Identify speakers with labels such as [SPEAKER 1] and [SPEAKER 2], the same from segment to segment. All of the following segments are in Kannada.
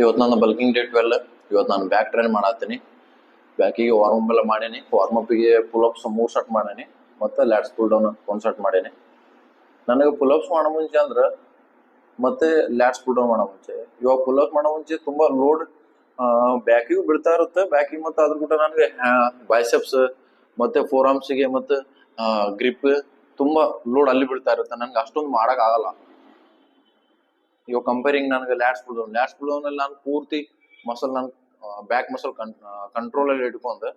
[SPEAKER 1] ಇವತ್ತು ನನ್ನ ಬಲ್ಕಿಂಗ್ ಡೇ 12. ಇವತ್ತು ನಾನು ಬ್ಯಾಕ್ ಟ್ರೈನ್ ಮಾಡತ್ತೀನಿ. ಬ್ಯಾಕಿಗೆ ವಾರ್ಮ್ ಅಪ್ ಎಲ್ಲ ಮಾಡೀನಿ. ವಾರ್ಮ್ ಅಪ್ಪಿಗೆ ಪುಲ್ಅಪ್ಸ್ 3 ಸೆಟ್ ಮಾಡೀನಿ, ಮತ್ತೆ ಲ್ಯಾಟ್ಸ್ ಪುಲ್ ಡೌನ್ 1 ಸೆಟ್ ಮಾಡೀನಿ. ನನಗೆ ಪುಲ್ಅಪ್ಸ್ ಮಾಡೋ ಮುಂಚೆ ಅಂದ್ರೆ ಮತ್ತೆ ಲ್ಯಾಟ್ಸ್ ಪುಲ್ ಡೌನ್ ಮಾಡೋ ಮುಂಚೆ, ಇವಾಗ ಪುಲ್ಅಪ್ಸ್ ಮಾಡೋ ಮುಂಚೆ ತುಂಬಾ ಲೋಡ್ ಬ್ಯಾಕಿಗೂ ಬೀಳ್ತಾ ಇರುತ್ತೆ. ಬ್ಯಾಕಿಗೆ ಮತ್ತೆ ಅದ್ರ ಕೂಡ ನನಗೆ ಬೈಸೆಪ್ಸ್ ಮತ್ತೆ ಫೋರ್ ಆರ್ಮ್ಸ್ಗೆ ಮತ್ತೆ ಗ್ರಿಪ್ ತುಂಬಾ ಲೋಡ್ ಅಲ್ಲಿ ಬೀಳ್ತಾ ಇರುತ್ತೆ. ನನ್ಗೆ ಅಷ್ಟೊಂದು ಮಾಡಕ್ ಆಗಲ್ಲ. ಇವಾಗ ಕಂಪೇರಿಂಗ್ ನನಗೆ ಲ್ಯಾಟ್ಸ್ ಪುಲ್ ಡೌನ್ ಅಲ್ಲಿ ನಾನು ಪೂರ್ತಿ ಮಸಲ್ ನಾನು ಬ್ಯಾಕ್ ಮಸಲ್ ಕಂಟ್ರೋಲ್ ಅಲ್ಲಿ ಇಟ್ಕೊಂಡು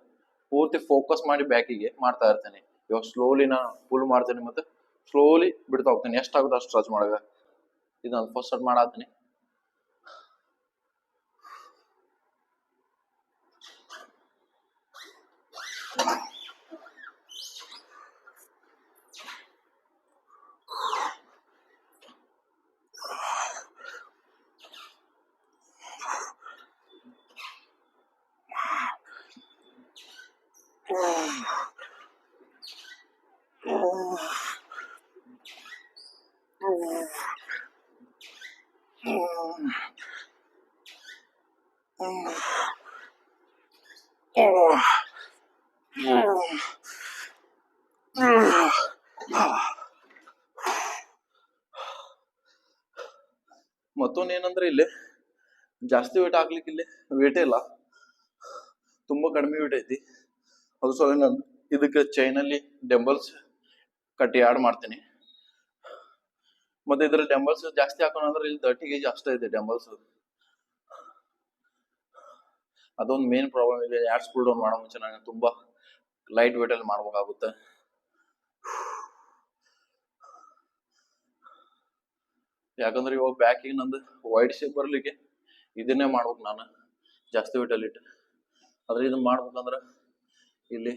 [SPEAKER 1] ಪೂರ್ತಿ ಫೋಕಸ್ ಮಾಡಿ ಬ್ಯಾಕಿಗೆ ಮಾಡ್ತಾ ಇರ್ತೇನೆ. ಇವಾಗ ಸ್ಲೋಲಿ ನಾನು ಪುಲ್ ಮಾಡ್ತೇನೆ ಮತ್ತೆ ಸ್ಲೋಲಿ ಬಿಡ್ತಾ ಹೋಗ್ತೇನೆ. ಎಷ್ಟಾಗುತ್ತೆ ಅಷ್ಟು ಸ್ಟ್ರೆಚ್ ಮಾಡಾಗ. ಇದು ನಾನು ಫಸ್ಟ್ ಸೆಟ್ ಮಾಡತ್ತೀನಿ. ಮತ್ತೊಂದು ಏನಂದ್ರೆ ಇಲ್ಲಿ ಜಾಸ್ತಿ ವೇಟ್ ಹಾಕ್ಲಿಕ್ಕೆ ಇಲ್ಲಿ ವೇಟೇ ಇಲ್ಲ, ತುಂಬಾ ಕಡಿಮೆ ವೇಟ್ ಐತಿ. ಅದು ಸಲ ನಾನು ಇದಕ್ಕೆ ಚೈನಲ್ಲಿ ಡಂಬಲ್ಸ್ ಕಟ್ಟಿ ಆಡ್ ಮಾಡ್ತೀನಿ. ಮತ್ತೆ ಇದ್ರ ಡಂಬಲ್ಸ್ ಜಾಸ್ತಿ ಹಾಕೋಣಂದ್ರೆ ಇಲ್ಲಿ 30 kg ಅಷ್ಟೇ ಇದೆ ಡಂಬಲ್ಸ್. ಅದೊಂದು ಮೇನ್ ಪ್ರಾಬ್ಲಮ್ ಇದೆ. ಲ್ಯಾಟ್ಸ್ ಪುಲ್ ಡೌನ್ ಮಾಡೋ ಮುಂಚೆ ನಾನು ತುಂಬಾ ಲೈಟ್ ವೇಟ್ ಅಲ್ಲಿ ಮಾಡ್ಬೇಕಾಗುತ್ತೆ. ಯಾಕಂದ್ರೆ ಇವಾಗ ಬ್ಯಾಕಿಗೆ ನಂದು ವೈಡ್ ಶೇಪ್ ಬರ್ಲಿಕ್ಕೆ ಇದನ್ನೇ ಮಾಡ್ಬೇಕು ನಾನು, ಜಾಸ್ತಿ ವೇಟ್ ಅಲ್ಲಿ ಇಟ್ಟು. ಆದ್ರೆ ಇದನ್ನ ಮಾಡ್ಬೇಕಂದ್ರ ಇಲ್ಲಿ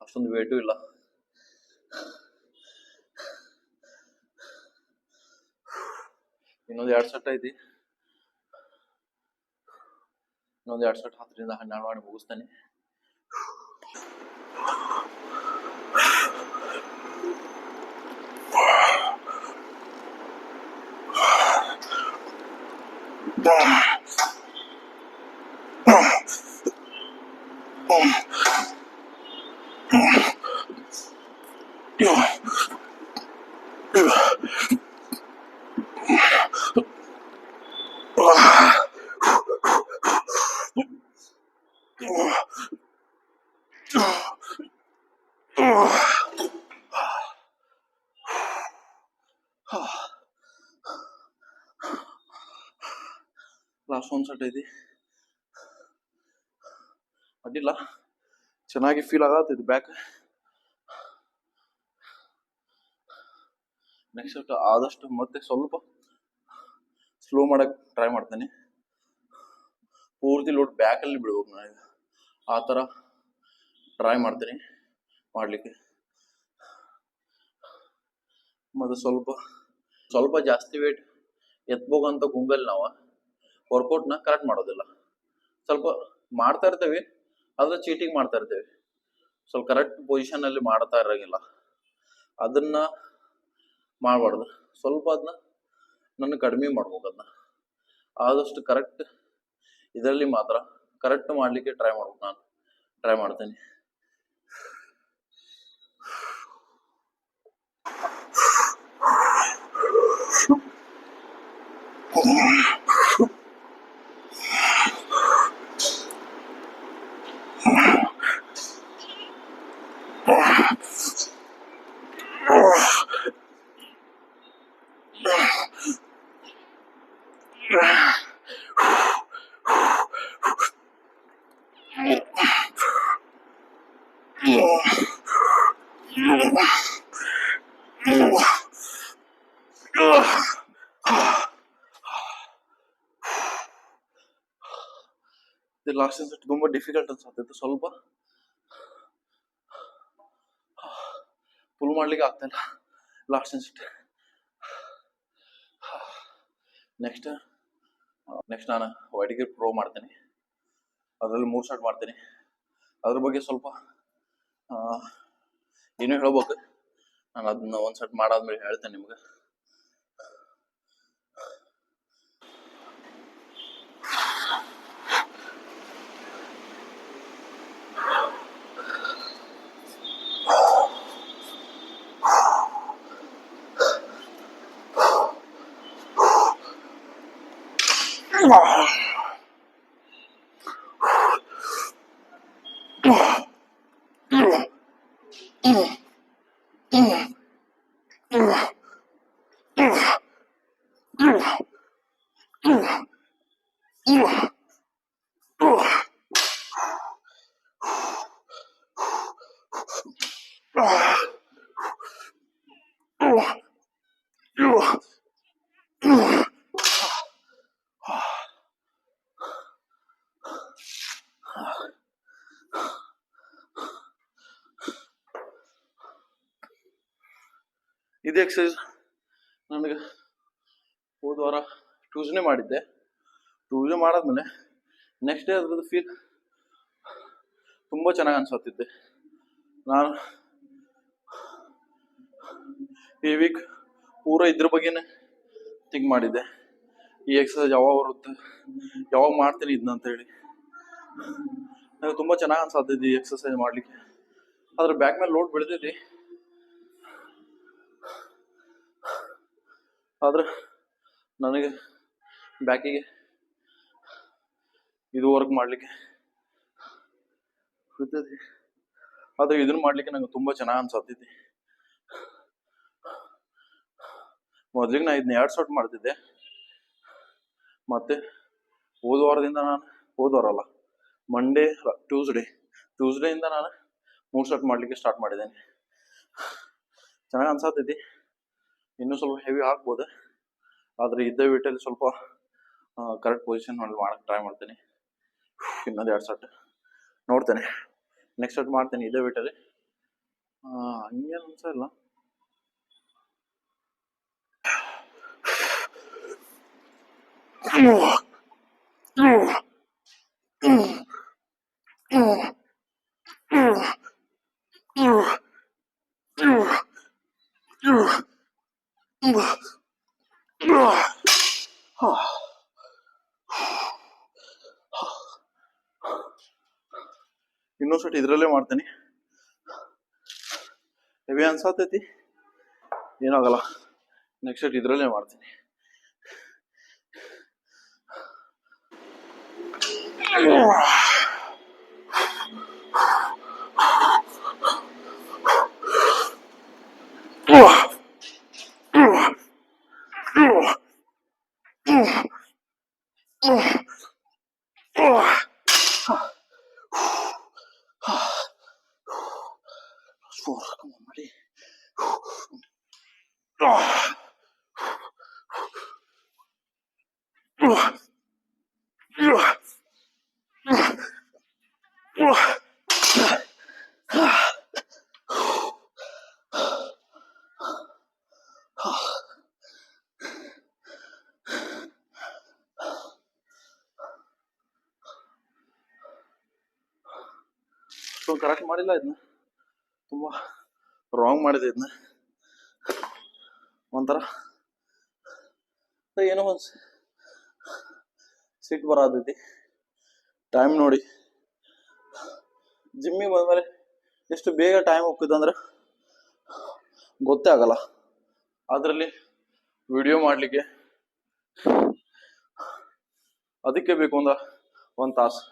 [SPEAKER 1] ಅಷ್ಟೊಂದು ವೇಟು ಇಲ್ಲ. ಇನ್ನೊಂದು 2 ಸೆಟ್ ಐತಿ. ಇನ್ನೊಂದು 2 ಸೆಟ್ 10 ರಿಂದ 12 ಮಾಡಿ ಮುಗಿಸ್ತೇನೆ. ಲಾಸ್ಟ್ 1 ಸೆಟ್ ಐತಿ. ಅಡ್ಡಿಲ್ಲ, ಚೆನ್ನಾಗಿ ಫೀಲ್ ಆಗತ್ತಿದ್ದು ಬ್ಯಾಕ್. ನೆಕ್ಸ್ಟ್ ಸೆಟ್ ಆದಷ್ಟು ಮತ್ತೆ ಸ್ವಲ್ಪ ಸ್ಲೋ ಮಾಡಕ್ ಟ್ರೈ ಮಾಡ್ತೇನೆ. ಪೂರ್ತಿ ಲೋಡ್ ಬ್ಯಾಕ್ ಅಲ್ಲಿ ಬಿಡ್ಬೇಕು ನನಗೆ, ಆ ತರ ಟ್ರೈ ಮಾಡ್ತೀನಿ ಮಾಡ್ಲಿಕ್ಕೆ. ಮತ್ತೆ ಸ್ವಲ್ಪ ಜಾಸ್ತಿ ವೇಟ್ ಎತ್ಬೋಗಂತ ಗುಂಗಲ್ ನಾವು ವರ್ಕೌಟ್ನ ಕರೆಕ್ಟ್ ಮಾಡೋದಿಲ್ಲ. ಸ್ವಲ್ಪ ಮಾಡ್ತಾ ಇರ್ತೇವೆ, ಆದ್ರೆ ಚೀಟಿಂಗ್ ಮಾಡ್ತಾ ಇರ್ತೇವೆ. ಸ್ವಲ್ಪ ಕರೆಕ್ಟ್ ಪೊಸಿಷನ್ ಅಲ್ಲಿ ಮಾಡ್ತಾ ಇರಂಗಿಲ್ಲ. ಅದನ್ನ ಮಾಡಬಾರ್ದು. ಸ್ವಲ್ಪ ಅದನ್ನ ನನ್ನ ಕಡಿಮೆ ಮಾಡ್ಬೇಕು. ಅದನ್ನ ಆದಷ್ಟು ಕರೆಕ್ಟ್ ಇದರಲ್ಲಿ ಮಾತ್ರ ಕರೆಕ್ಟ್ ಮಾಡ್ಲಿಕ್ಕೆ ಟ್ರೈ ಮಾಡ್ಬೇಕು. ನಾನು ಟ್ರೈ ಮಾಡ್ತೇನೆ. ಲಾಸ್ಟ್ ಸೆಟ್ ತುಂಬಾ ಡಿಫಿಕಲ್ಟ್ ಅನ್ಸುತ್ತೆ. ಸ್ವಲ್ಪ ಫುಲ್ ಮಾಡ್ಲಿಕ್ಕೆ ಆಗ್ತಾ ಇಲ್ಲ ಲಾಸ್ಟ್ ಸೆಟ್. ನೆಕ್ಸ್ಟ್ ನಾನು ವೈಡಿಗೆ ಪ್ರೋ ಮಾಡ್ತೇನೆ. ಅದರಲ್ಲಿ 3 ಸೆಟ್ ಮಾಡ್ತೀನಿ. ಅದ್ರ ಬಗ್ಗೆ ಸ್ವಲ್ಪ ಏನೋ ಹೇಳ್ಬೇಕು. ನಾನು ಅದನ್ನ 1 ಸೆಟ್ ಮಾಡಾದ್ಮೇಲೆ ಹೇಳ್ತೇನೆ ನಿಮ್ಗೆ. ಇದು ಎಕ್ಸಸೈಸ್ ನನಗೆ ಹೋದ ವಾರ ಟ್ಯೂಸ್ಡೇ ಮಾಡಿದ್ದೆ. ಟ್ಯೂಸ್ಡೇ ಮಾಡಾದ್ಮೇಲೆ ನೆಕ್ಸ್ಟ್ ಡೇ ಅದ್ರದ್ದು ಫೀಲ್ ತುಂಬ ಚೆನ್ನಾಗಿ ಅನ್ಸತ್ತಿದ್ದೆ. ನಾನು ಈ ವೀಕ್ ಪೂರ ಇದ್ರ ಬಗ್ಗೆನೇ ಥಿಂಕ್ ಮಾಡಿದ್ದೆ, ಈ ಎಕ್ಸಸೈಸ್ ಯಾವಾಗ ಬರುತ್ತೆ, ಯಾವಾಗ ಮಾಡ್ತೀನಿ ಇದನ್ನ ಅಂತ ಹೇಳಿ. ನನಗೆ ತುಂಬ ಚೆನ್ನಾಗಿ ಅನ್ಸತ್ತಿದ್ದೆ ಈ ಎಕ್ಸಸೈಸ್ ಮಾಡಲಿಕ್ಕೆ. ಆದ್ರೆ ಬ್ಯಾಕ್ ಮೇಲೆ ಲೋಡ್ ಬೆಳೆದಿದ್ದೆ, ಆದ್ರೆ ನನಗೆ ಬ್ಯಾಕಿಗೆ ಇದು ವರ್ಕ್ ಮಾಡಲಿಕ್ಕೆ ಬಿಡ್ತದೆ. ಆದ್ರೆ ಇದನ್ನ ಮಾಡ್ಲಿಕ್ಕೆ ನಂಗೆ ತುಂಬಾ ಚೆನ್ನಾಗಿ ಅನ್ಸತ್ತಿದ್ದೆ. ಮೊದ್ಲಿಗೆ ನಾ ಇದನ್ನ 2 ಸೆಟ್ ಮಾಡ್ತಿದ್ದೆ. ಮತ್ತೆ ಹೋದ ವಾರಲ್ಲ, ಮಂಡೇ ಟ್ಯೂಸ್ಡೇ ಇಂದ ನಾನು 3 ಸೆಟ್ ಮಾಡ್ಲಿಕ್ಕೆ ಸ್ಟಾರ್ಟ್ ಮಾಡಿದ್ದೇನೆ. ಚೆನ್ನಾಗಿ ಅನ್ಸತ್ತೈತಿ. ಇನ್ನೂ ಸ್ವಲ್ಪ ಹೆವಿ ಆಗ್ಬೋದು, ಆದ್ರೆ ಇದ್ದ ವೇಟಲ್ಲಿ ಸ್ವಲ್ಪ ಕರೆಕ್ಟ್ ಪೊಸಿಷನ್ ಮಾಡಕ್ ಟ್ರೈ ಮಾಡ್ತೀನಿ. ಇನ್ನೊಂದು 2 ಸೆಟ್ ನೋಡ್ತೇನೆ, ನೆಕ್ಸ್ಟ್ ಸೆಟ್ ಮಾಡ್ತೇನೆ ಇದೇ ವೇಟಲ್ಲಿ. ಹಂಗೇನು ಅನ್ಸಲ್ಲ. ಇನ್ನೊಂದು ಸೆಟ್ ಇದ್ರಲ್ಲೇ ಮಾಡ್ತೇನೆ. ಹೆವಿ ಅನ್ಸತೈತಿ, ಏನಾಗಲ್ಲ. ನೆಕ್ಸ್ಟ್ ಸೆಟ್ ಇದ್ರಲ್ಲೇ ಮಾಡ್ತೀನಿ. ಕರೆಕ್ಟ್ ಮಾಡಿಲ್ಲ, ಇದನ್ನ ತುಂಬಾ ರಾಂಗ್ ಮಾಡಿದೆ. ಇದನ್ನ ಒಂಥರ ಏನೋ ಒಂದು ಸಿಟ್ಟು ಬರತೈತಿ. ಟೈಮ್ ನೋಡಿ, ಜಿಮ್ಮಿಗೆ ಬಂದ್ಮೇಲೆ ಎಷ್ಟು ಬೇಗ ಟೈಮ್ ಹೋಗ್ತದಂದ್ರೆ ಗೊತ್ತೇ ಆಗಲ್ಲ. ಅದರಲ್ಲಿ ವಿಡಿಯೋ ಮಾಡ್ಲಿಕ್ಕೆ ಅದಕ್ಕೆ ಬೇಕು ಒಂದು ತಾಸು.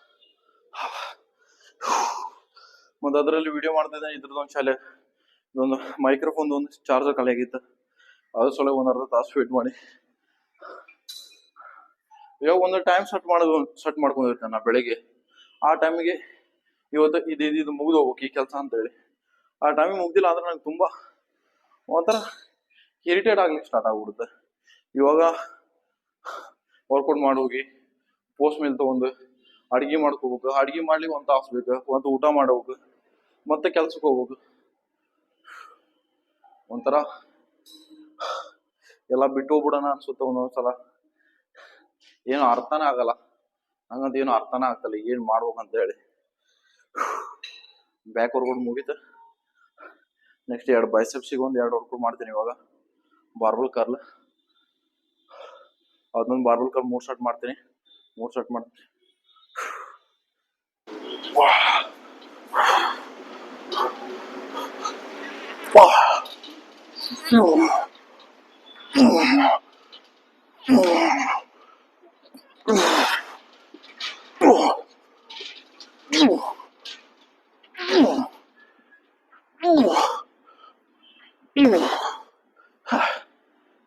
[SPEAKER 1] ಮತ್ತೆ ಅದರಲ್ಲಿ ವಿಡಿಯೋ ಮಾಡ್ತಿದ್ದೆ. ಇದ್ರದ್ದೊಂದು ಇದೊಂದು ಮೈಕ್ರೋಫೋನ್ ಒಂದು ಚಾರ್ಜರ್ ಖಾಲಿ ಆಗಿತ್ತು, ಅದ್ರ ಸಲ ಒಂದು ಅರ್ಧ ತಾಸು ವೇಟ್ ಮಾಡಿ ಇವಾಗ ಒಂದು ಟೈಮ್ ಸೆಟ್ ಮಾಡ್ಕೊಂಡಿರ್ತೇನೆ ನಾ ಬೆಳಿಗ್ಗೆ. ಆ ಟೈಮಿಗೆ ಇವತ್ತು ಇದು ಮುಗಿದು ಹೋಗ್ಬೇಕು ಈ ಕೆಲಸ ಅಂತ ಹೇಳಿ. ಆ ಟೈಮಿಗೆ ಮುಗ್ದಿಲ್ಲ ಅಂದ್ರೆ ನಂಗೆ ತುಂಬಾ ಒಂಥರ ಇರಿಟೇಟ್ ಆಗ್ಲಿಕ್ಕೆ ಸ್ಟಾರ್ಟ್ ಆಗ್ಬಿಡುತ್ತೆ. ಇವಾಗ ವರ್ಕೌಟ್ ಮಾಡೋಗಿ ಪೋಸ್ಟ್ ಮೇಲೆ ತಗೊಂಡು ಅಡ್ಗೆ ಮಾಡ್ಕೋಬೇಕು. ಅಡ್ಗೆ ಮಾಡ್ಲಿಕ್ಕೆ 1 ತಾಸು ಬೇಕು, ಒಂದು ಊಟ ಮಾಡ್ಬೇಕು, ಮತ್ತೆ ಕೆಲ್ಸಕ್ಕೆ ಹೋಗ್ಬೇಕು. ಒಂಥರ ಎಲ್ಲ ಬಿಟ್ಟು ಹೋಗ್ಬಿಡೋಣ ಅನ್ಸುತ್ತೆ ಒಂದೊಂದ್ಸಲ. ಏನು ಅರ್ಥನೇ ಆಗಲ್ಲ, ಹಂಗಂತ ಏನು ಅರ್ಥನೇ ಆಗ್ತಲ್ಲ ಏನ್ ಮಾಡ್ಬೇಕಂತ ಹೇಳಿ. ಬ್ಯಾಕ್ ವರ್ಕೌಟ್ ಮುಗೀತು. ನೆಕ್ಸ್ಟ್ 2 ಬೈಸೆಪ್ಸಿಗೆ 2 ವರ್ಕೌಟ್ ಮಾಡ್ತೀನಿ. ಇವಾಗ ಬಾರ್ಬಲ್ ಕರ್ಲ್, ಅದೊಂದು ಬಾರ್ಬಲ್ ಕರ್ಲ್ 3 ಸೆಟ್ ಮಾಡ್ತೀನಿ. 3 ಸೆಟ್ ಮಾಡ್ತೀನಿ.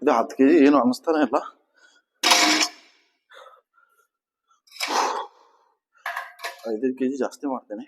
[SPEAKER 1] ಇದು 10 kg ಏನು ಅನ್ನಿಸ್ತಾನೆ ಇಲ್ಲ. ಐದು kg ಜಾಸ್ತಿ ಮಾಡ್ತೇನೆ.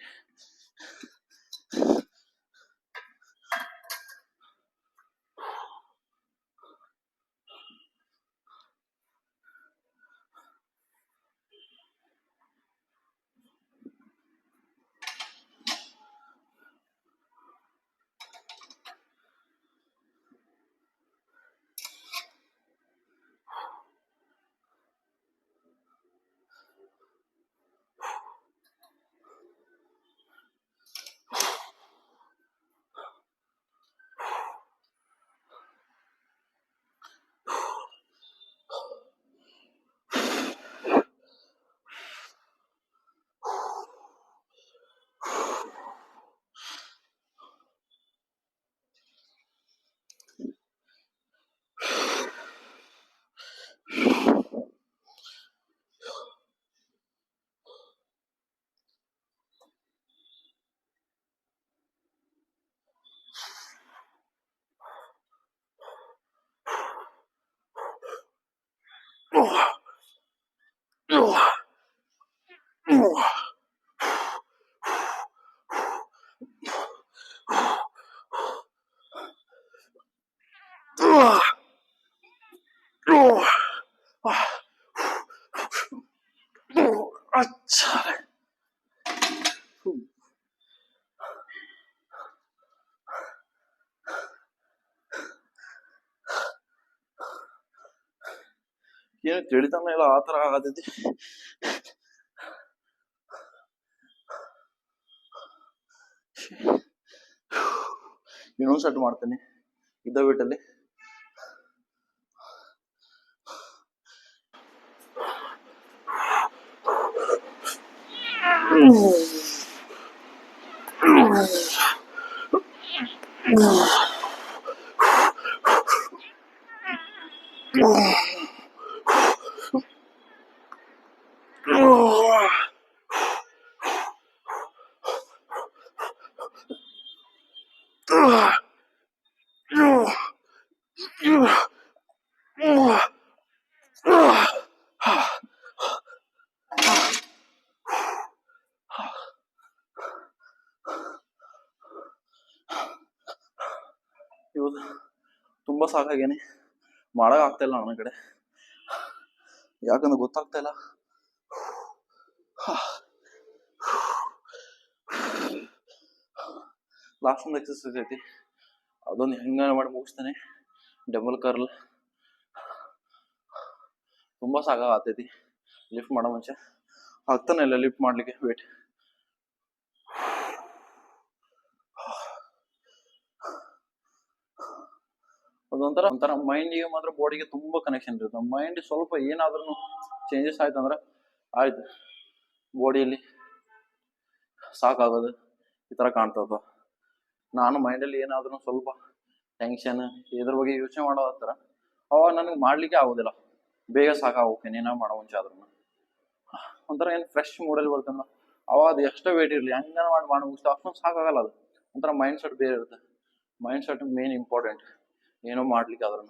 [SPEAKER 1] ಏನು ತಿಳಿತಾನೆ ಇಲ್ಲ, ಆ ಥರ ಆಗತೈತಿ. ಇನ್ನೊಂದು ಸೆಟ್ ಮಾಡ್ತೇನೆ ಇದ್ದ ವೇಟಲ್ಲಿ. ಇವತ್ತು ತುಂಬಾ ಸಾಕಾಗೇನೆ, ಮಾಡಕ್ ಆಗ್ತಾ ಇಲ್ಲ ನನ್ನ ಕಡೆ, ಯಾಕಂದ್ರೆ ಗೊತ್ತಾಗ್ತಾ ಇಲ್ಲ. ಲಾಸ್ಟ್ ಒಂದು ಎಕ್ಸರ್ಸೈಸ್ ಐತಿ, ಅದೊಂದು ಹೆಂಗ ಮಾಡಿ ಮುಗಿಸ್ತೇನೆ. ಡಬಲ್ ಕರ್ಲ್ ತುಂಬಾ ಸಾಕಾಗತೈತಿ. ಲಿಫ್ಟ್ ಮಾಡೋ ಮುಂಚೆ ಆಗ್ತಾನೆ ಇಲ್ಲ ಲಿಫ್ಟ್ ಮಾಡ್ಲಿಕ್ಕೆ ವೇಟ್. ಅದೊಂಥರ ಮೈಂಡಿಗೆ ಮಾತ್ರ ಬಾಡಿಗೆ ತುಂಬಾ ಕನೆಕ್ಷನ್ ಇರುತ್ತೆ. ಮೈಂಡ್ ಸ್ವಲ್ಪ ಏನಾದ್ರೂ ಚೇಂಜಸ್ ಆಯ್ತು ಅಂದ್ರೆ ಆಯ್ತು, ಬಾಡಿಯಲ್ಲಿ ಸಾಕಾಗೋದು ಈ ತರ ಕಾಣ್ತದ. ನಾನು ಮೈಂಡಲ್ಲಿ ಏನಾದ್ರೂ ಸ್ವಲ್ಪ ಟೆನ್ಷನ್ ಇದ್ರ ಬಗ್ಗೆ ಯೋಚನೆ ಮಾಡೋ ಹತ್ರ ಅವಾಗ ನನಗೆ ಮಾಡ್ಲಿಕ್ಕೆ ಆಗೋದಿಲ್ಲ, ಬೇಗ ಸಾಕಾಗೋಕೇನೆ ಏನೋ ಮಾಡೋ ಮುಂಚೆ ಆದ್ರೂ. ಒಂಥರ ಏನು ಫ್ರೆಶ್ ಮೂಡಲ್ಲಿ ಬರ್ತಲ್ಲ, ಅವಾಗ ಅದು ಎಷ್ಟೋ ವೇಟ್ ಇರಲಿ ಹಂಗ ಮಾಡಿ ಮುಗಿಸ್ತಾ ಅಷ್ಟೊಂದು ಸಾಕಾಗಲ್ಲ. ಅದು ಒಂಥರ ಮೈಂಡ್ ಸೆಟ್ ಬೇರೆ ಇರುತ್ತೆ. ಮೈಂಡ್ ಸೆಟ್ ಮೇನ್ ಇಂಪಾರ್ಟೆಂಟ್ ಏನೋ ಮಾಡ್ಲಿಕ್ಕೆ ಆದ್ರೂ.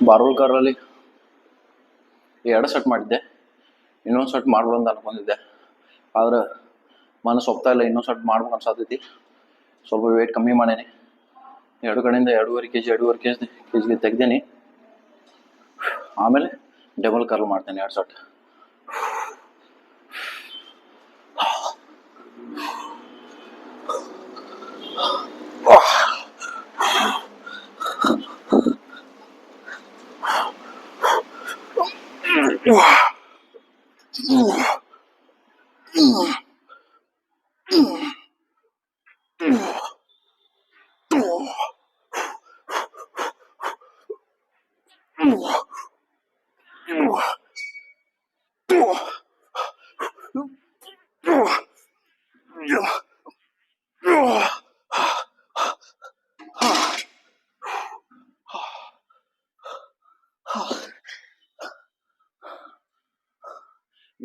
[SPEAKER 1] ಬಾರ್ಬಲ್ ಕರ್ರಲ್ಲಿ 2 ಸೆಟ್ ಮಾಡಿದ್ದೆ, ಇನ್ನೊಂದು ಸೆಟ್ ಮಾಡ್ಬೋದು ಅಂತ ಅನ್ಕೊಂಡಿದ್ದೆ. ಆದ್ರೆ ಮನಸ್ಸು ಒಪ್ತಾ ಇಲ್ಲ, ಇನ್ನೊಂದು ಸೆಟ್ ಮಾಡ್ಬೇಕು ಅನ್ಸತೈತಿ. ಸ್ವಲ್ಪ ವೇಟ್ ಕಮ್ಮಿ ಮಾಡೇನಿ, 2 ಕಡೆಯಿಂದ 2.5 kg ತೆಗ್ದೇನಿ. ಆಮೇಲೆ ಡಬಲ್ ಕರ್ಲ್ ಮಾಡ್ತೇನೆ 2 ಸೆಟ್.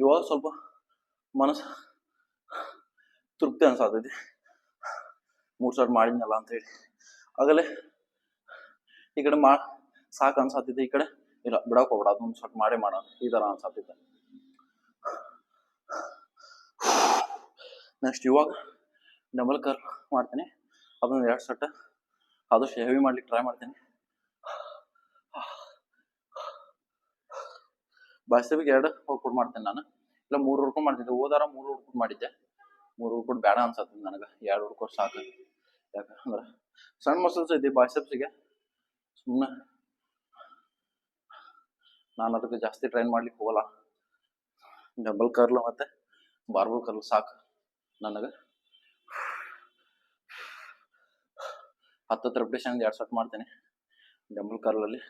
[SPEAKER 1] ಇವಾಗ ಸ್ವಲ್ಪ ಮನಸ್ಸು ತೃಪ್ತಿ ಅನ್ಸಾತೈತಿ 3 ಸೆಟ್ ಮಾಡಿದ್ನಲ್ಲ ಅಂತ ಹೇಳಿ. ಆಗಲೇ ಈ ಕಡೆ ಸಾಕು ಅನ್ಸಾತೈತಿ, ಈ ಕಡೆ ಇಲ್ಲ ಬಿಡಕ್ ಹೋಗ್ಬೇಡ ಅದೊಂದು ಸೆಟ್ ಮಾಡೇ ಮಾಡೋಣ ಈ ತರ ಅನ್ಸಾತೈತೆ. ನೆಕ್ಸ್ಟ್ ಇವಾಗ ಡಬಲ್ ಕರ್ಲ್ ಮಾಡ್ತೀನಿ, ಅದೊಂದು 2 ಸೆಟ್ ಆದಷ್ಟು ಹೆವಿ ಮಾಡ್ಲಿಕ್ಕೆ ಟ್ರೈ ಮಾಡ್ತೀನಿ. ಬೈಸೆಪ್ಗೆ 2 ವರ್ಕೌಟ್ ಮಾಡ್ತೇನೆ ನಾನು, ಇಲ್ಲ 3 ವರ್ಕೌಟ್ ಮಾಡ್ತಿದ್ದೆ. ಹೋದಾರ 3 ವರ್ಕೌಟ್ ಮಾಡಿದ್ದೆ, 3 ವರ್ಕೌಟ್ ಬೇಡ ಅನ್ಸತ್ತೆ ನನಗೆ, 2 ವರ್ಕೌಟ್ ಸಾಕು. ಯಾಕಂದ್ರೆ ಸಣ್ಣ ಮಸಲ್ಸ್ ಐತಿ ಬೈಸೆಪ್ಸ್ಗೆ, ಸುಮ್ಮನೆ ನಾನು ಅದಕ್ಕೆ ಜಾಸ್ತಿ ಟ್ರೈನ್ ಮಾಡ್ಲಿಕ್ಕೆ ಹೋಗಲ್ಲ. ಡಬಲ್ ಕರ್ಲ್ ಮತ್ತೆ ಬಾರ್ಬಲ್ ಕರ್ಲ್ ಸಾಕು ನನಗೆ. 10 ರೆಪಿಟೇಷನ್ 2 ಸೆಟ್ ಮಾಡ್ತೀನಿ ಡಬಲ್ ಕರ್ಲಲ್ಲಿ.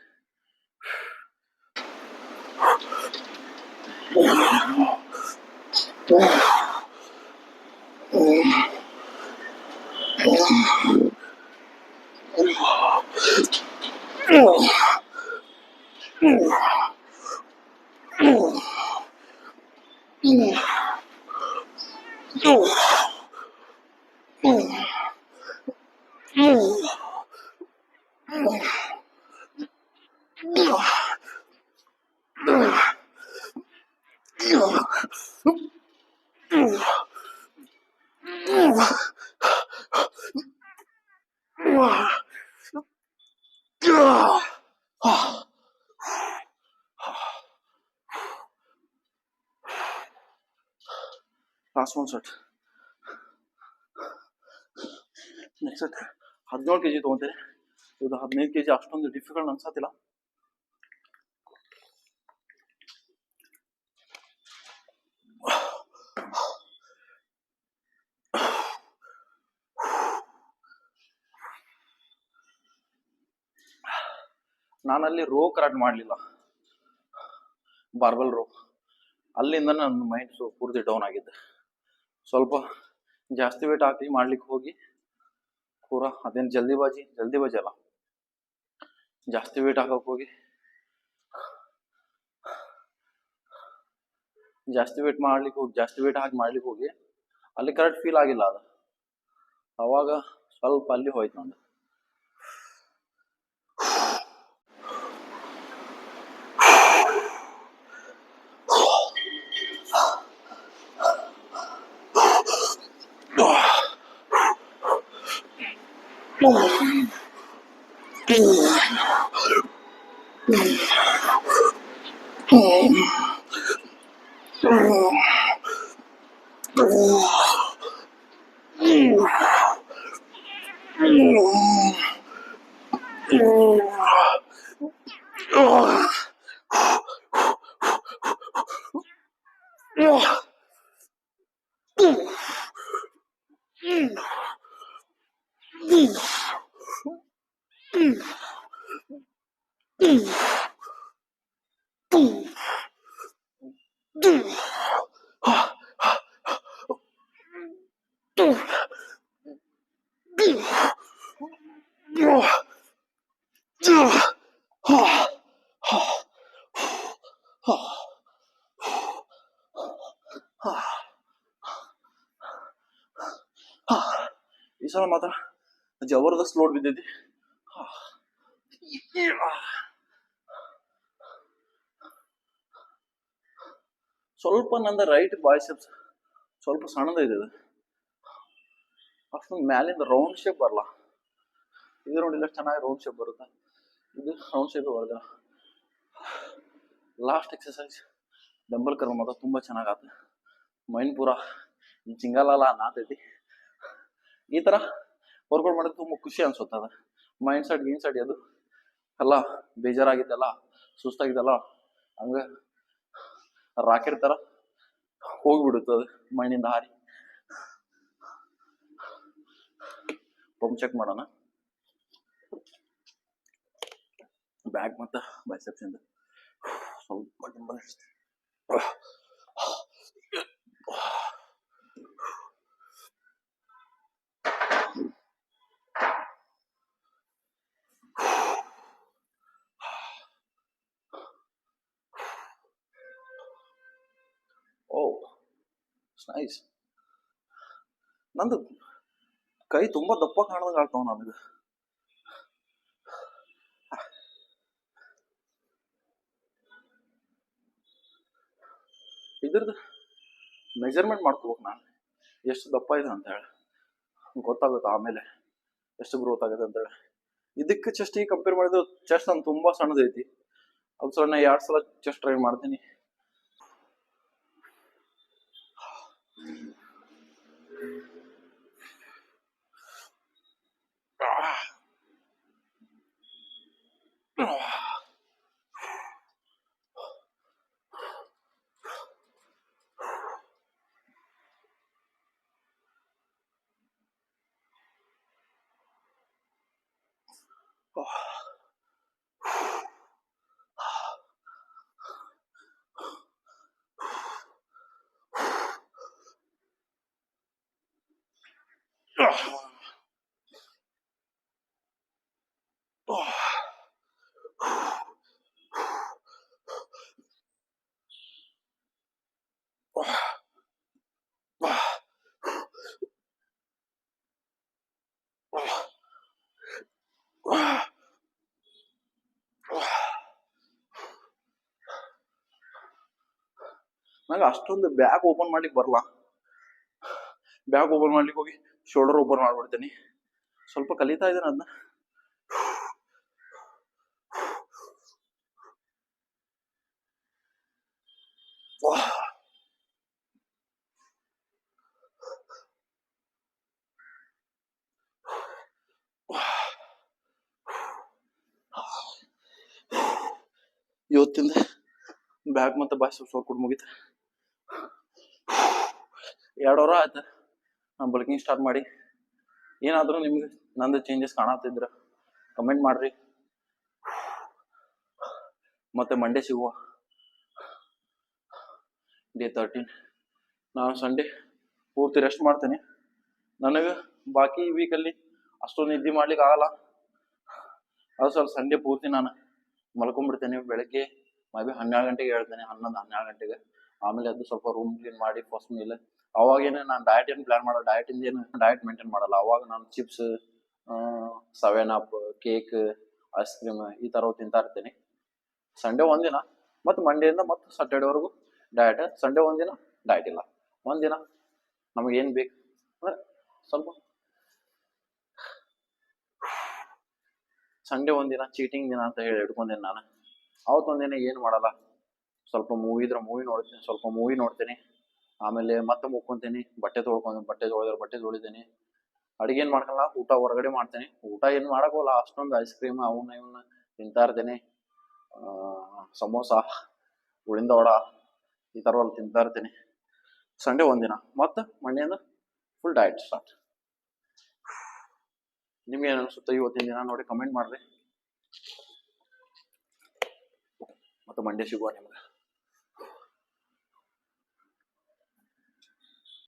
[SPEAKER 1] ಲಾಸ್ಟ್ ಒಂದು ಸೆಟ್. Next set 17 kg ತೊಗೊಂತೀನಿ. ಇದು 15 kg ಅಷ್ಟೊಂದು ಡಿಫಿಕಲ್ಟ್ ಅನ್ಸತ್ತಿಲ್ಲ. ನಾನಲ್ಲಿ ರೋ ಕರೆಕ್ಟ್ ಮಾಡಲಿಲ್ಲ, ಬಾರ್ಬಲ್ ರೋ. ಅಲ್ಲಿಂದ ನನ್ನ ಮೈಂಡ್ ಪೂರ್ತಿ ಡೌನ್ ಆಗಿದ್ದೆ. ಸ್ವಲ್ಪ ಜಾಸ್ತಿ ವೇಟ್ ಹಾಕಿ ಮಾಡ್ಲಿಕ್ಕೆ ಹೋಗಿ ಪೂರಾ ಅದೇನು ಜಲ್ದಿ ಬಾಜಿ ಅಲ್ಲ, ಜಾಸ್ತಿ ವೇಟ್ ಹಾಕಕ್ಕೆ ಹೋಗಿ ಜಾಸ್ತಿ ವೇಟ್ ಹಾಕಿ ಮಾಡ್ಲಿಕ್ಕೆ ಹೋಗಿ ಅಲ್ಲಿ ಕರೆಕ್ಟ್ ಫೀಲ್ ಆಗಿಲ್ಲ ಅದು. ಅವಾಗ ಸ್ವಲ್ಪ ಅಲ್ಲಿ ಹೋಯ್ತು ನಂದು. ಈ ಸಲ ಮಾತ್ರ ಜಬರ್ದಸ್ತ್ ಲೋಡ್ ಬಿದ್ದೈತಿ. ಸ್ವಲ್ಪ ನಂದ ರೈಟ್ ಬಾಯ್ಸೆಪ್ಸ್ ಸ್ವಲ್ಪ ಸಣ್ಣದೈತೆ, ಅಷ್ಟೊಂದು ಮ್ಯಾಲಿಂದ ರೌಂಡ್ ಶೇಪ್ ಬರಲ್ಲ. ಇದು ನೋಡಿಲ್ಲ ಚೆನ್ನಾಗಿ ರೌಂಡ್ ಶೇಪ್ ಬರುತ್ತೆ, ಇದು ರೌಂಡ್ ಶೇಪ್ ಬರೋದಿಲ್ಲ. ಲಾಸ್ಟ್ ಎಕ್ಸಸೈಸ್ ಡಂಬಲ್ ಕರ್ಲ್ ಮಾತ್ರ ತುಂಬ ಚೆನ್ನಾಗಾತ. ಮೈಂಡ್ ಪೂರಾ ಜಿಂಗಲಲ್ಲ ನಾತೈತಿ. ಈ ಥರ ವರ್ಕೌಟ್ ಮಾಡೋದು ತುಂಬ ಖುಷಿ ಅನ್ಸುತ್ತೆ. ಅದು ಮೈಂಡ್ ಸೆಟ್ ಅದು ಎಲ್ಲ ಬೇಜಾರಾಗಿದ್ದಲ್ಲ, ಸುಸ್ತಾಗಿದ್ದಲ್ಲ, ಹಂಗೆ ರಾಕೆಟ್ ಥರ ಹೋಗಿಬಿಡುತ್ತೆ ಅದು ಮೈಂಡಿಂದ ಹಾರಿ. ಪಂಪ್ ಚೆಕ್ ಮಾಡೋಣ, ಬ್ಯಾಕ್ ಮತ್ತು ಬೈಸೆಪ್ಸ್ ಇಂದ ಸ್ವಲ್ಪ ಡಂಬಲ್ ಇಡ್ತೀನಿ. Oh, it's nice. ನಂದು ಕೈ ತುಂಬಾ ದಪ್ಪ ಕಾಣದಂಗ ಆಗ್ತಾವ ನನಗೆ. ಇದ್ರದ್ದು ಮೆಜರ್ಮೆಂಟ್ ಮಾಡ್ಕೋಬೇಕು ನಾನು, ಎಷ್ಟು ದಪ್ಪ ಇದೆ ಅಂತ ಹೇಳಿ ಗೊತ್ತಾಗುತ್ತೆ ಆಮೇಲೆ ಎಷ್ಟು ಗ್ರೋತ್ ಆಗುತ್ತೆ ಅಂತ ಹೇಳಿ. ಇದಕ್ಕೆ ಚೆಸ್ಟಿಗೆ ಕಂಪೇರ್ ಮಾಡಿದ್ರೆ ಚೆಸ್ಟ್ ನಾನು ತುಂಬಾ ಸಣ್ಣದೈತಿ. ಅದು ಸಣ್ಣ 2 ಸಲ ಚೆಸ್ಟ್ ಟ್ರೈ ಮಾಡ್ತೀನಿ. ನಂಗೆ ಅಷ್ಟೊಂದು ಬ್ಯಾಗ್ ಓಪನ್ ಮಾಡ್ಲಿಕ್ಕೆ ಬರಲ್ಲ. ಬ್ಯಾಗ್ ಓಪನ್ ಮಾಡ್ಲಿಕ್ಕೆ ಹೋಗಿ ಶೋಲ್ಡರ್ ಓಪನ್ ಮಾಡ್ಬಿಡ್ತೀನಿ. ಸ್ವಲ್ಪ ಕಲಿತಾ ಇದ್ದೇನೆ ಅದನ್ನ. ಇವತ್ತಿಂದ ಬ್ಯಾಗ್ ಮತ್ತೆ ಬಾಯ್ ಸ್ವಲ್ಪ ಕೊಡ್ ಮುಗಿತ. 2 ವಾರ ಆಯ್ತು ನಾನು ಬಲ್ಕಿಂಗ್ ಸ್ಟಾರ್ಟ್ ಮಾಡಿ. ಏನಾದರೂ ನಿಮ್ಗೆ ನಂದು ಚೇಂಜಸ್ ಕಾಣತ್ತಿದ್ರ ಕಮೆಂಟ್ ಮಾಡ್ರಿ. ಮತ್ತೆ ಮಂಡೇ ಸಿಗುವ. ಡೇ 13 ನಾನು ಸಂಡೇ ಪೂರ್ತಿ ರೆಸ್ಟ್ ಮಾಡ್ತೇನೆ. ನನಗೆ ಬಾಕಿ ವೀಕಲ್ಲಿ ಅಷ್ಟೊಂದು ನಿದ್ದೆ ಮಾಡ್ಲಿಕ್ಕೆ ಆಗಲ್ಲ. ಅದು ಸ್ವಲ್ಪ ಸಂಡೇ ಪೂರ್ತಿ ನಾನು ಮಲ್ಕೊಂಡ್ಬಿಡ್ತೇನೆ. ಬೆಳಗ್ಗೆ ಮೇ ಬಿ 12 ಗಂಟೆಗೆ ಹೇಳ್ತೇನೆ, 11-12 ಗಂಟೆಗೆ. ಆಮೇಲೆ ಅದು ಸ್ವಲ್ಪ ರೂಮ್ ಕ್ಲೀನ್ ಮಾಡಿ ಫಸ್ಟ್ ಮೇಲೆ ಅವಾಗೇನೆ ನಾನು ಡಯಟ್ ಏನು ಪ್ಲಾನ್ ಮಾಡಲ್ಲ. ಡಯಟ್ ಮೇಂಟೈನ್ ಮಾಡಲ್ಲ. ಅವಾಗ ನಾನು chips, 7 up, cake, ice cream ಈ ಥರವು ತಿಂತಾ ಇರ್ತೀನಿ. ಸಂಡೇ ಒಂದಿನ ಮತ್ತು ಮಂಡೆಯಿಂದ ಮತ್ತು ಸಾಟರ್ಡೇವರೆಗೂ ಡಯಟ್. ಸಂಡೇ ಒಂದಿನ ಡಯಟ್ ಇಲ್ಲ. ಒಂದಿನ ನಮಗೇನು ಬೇಕು ಅಂದರೆ ಸ್ವಲ್ಪ ಸಂಡೇ ಒಂದಿನ ಚೀಟಿಂಗ್ ದಿನ ಅಂತ ಹೇಳಿ ಇಟ್ಕೊಂಡೇನೆ ನಾನು. ಅವತ್ತೊಂದಿನ ಏನು ಮಾಡಲ್ಲ, ಸ್ವಲ್ಪ ಮೂವಿ ಇದ್ರೆ ಮೂವಿ ನೋಡ್ತೀನಿ, ಸ್ವಲ್ಪ ಮೂವಿ ನೋಡ್ತೀನಿ. ಆಮೇಲೆ ಮತ್ತೆ ಮುಕ್ಕೊಂತೀನಿ, ಬಟ್ಟೆ ತೊಳಿತೀನಿ. ಅಡುಗೆ ಏನು ಮಾಡ್ಕೊಳ್ಳಲ್ಲ, ಊಟ ಹೊರಗಡೆ ಮಾಡ್ತೀನಿ. ಊಟ ಏನು ಮಾಡೋಕ್ಕಲ್ಲ, ಅಷ್ಟೊಂದು ಐಸ್ ಕ್ರೀಮ್ ಅವನ್ನ ಇವನ್ನ ತಿಂತಾ ಇರ್ತೀನಿ. ಸಮೋಸ, ಉಳಿಂದ ವಡ ಈ ಥರವಲ್ಲಿ ತಿಂತಾ ಇರ್ತೀನಿ. ಸಂಡೇ ಒಂದಿನ ಮತ್ತು ಮಂಡೆಯಿಂದ ಫುಲ್ ಡಯಟ್ ಸ್ಟಾರ್ಟ್. ನಿಮ್ಗೆ ಏನು ಅನಿಸುತ್ತೆ ಇವತ್ತಿನ ದಿನ ನೋಡಿ ಕಮೆಂಟ್ ಮಾಡ್ರಿ. ಮತ್ತು ಮಂಡೇ ಸಿಗುವ ನಿಮ್ಗೆ.